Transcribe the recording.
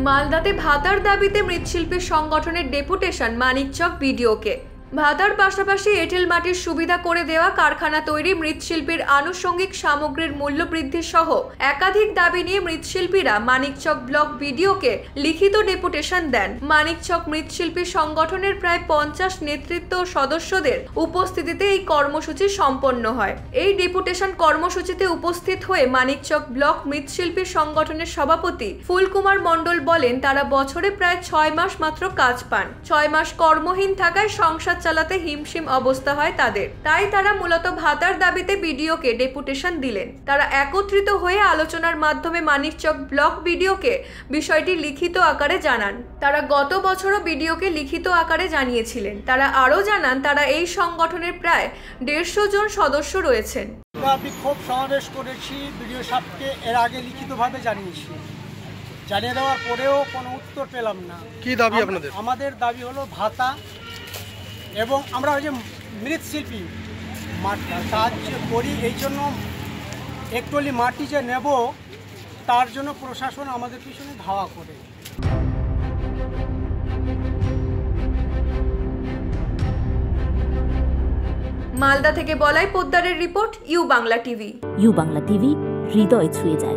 মালদাতে ভাতার দাবিতে মৃৎশিল্পী সংগঠনের ডেপুটেশন মানিকচক বিডিওকে। ভাতার পাশাপাশি এঁটেল মাটির সুবিধা করে দেওয়া, কারখানা তৈরি, মৃৎশিল্পীর আনুষঙ্গিক সামগ্রীর মূল্য বৃদ্ধি সহ একাধিক দাবি নিয়ে মৃৎশিল্পীরা মানিকচক ব্লক বিডিওকে লিখিত ডেপুটেশন দেন। মানিকচক মৃৎশিল্পী সংগঠনের প্রায় 50 নেতৃত্ব ও সদস্যদের উপস্থিতিতে এই কর্মসূচি সম্পন্ন হয়। এই ডেপুটেশন কর্মসূচিতে উপস্থিত হয়ে মানিকচক ব্লক মৃৎশিল্পী সংগঠনের সভাপতি ফুলকুমার মণ্ডল বলেন, তারা বছরে প্রায় 6 মাস মাত্র কাজ পান। 6 মাস কর্মহীন থাকায় সংসার চালাতে হিমশিম অবস্থা হয় তাদের। তাই তারা মূলত ভাতার দাবিতে বিডিওকে ডেপুটেশন দিলেন। তারা একত্রিত হয়ে আলোচনার মাধ্যমে মানিকচক ব্লক বিডিওকে বিষয়টি লিখিত আকারে জানান। তারা গত বছরও বিডিওকে লিখিত আকারে জানিয়েছিলেন। তারা আরও জানান, তারা এই সংগঠনের প্রায় 150 জন সদস্য রয়েছেন। বিক্ষোভ সমাবেশ করেছি, বিডিও সাহেবকে এর আগে লিখিতভাবে জানিয়েছি। জানিয়ে দেওয়ার পরেও কোনো উত্তর পেলাম না। কি দাবি আপনাদের? আমাদের দাবি হলো ভাতা, এবং আমরা ওই যে মৃৎশিল্পী কাজ করি, এই জন্য একটলি মাটি যে নেব তার জন্য প্রশাসন আমাদের পিছনে ধাওয়া করে। মালদা থেকে বলাই পোদ্দারের report, U Bangla TV. U Bangla TV, হৃদয় ছুঁয়ে যায়।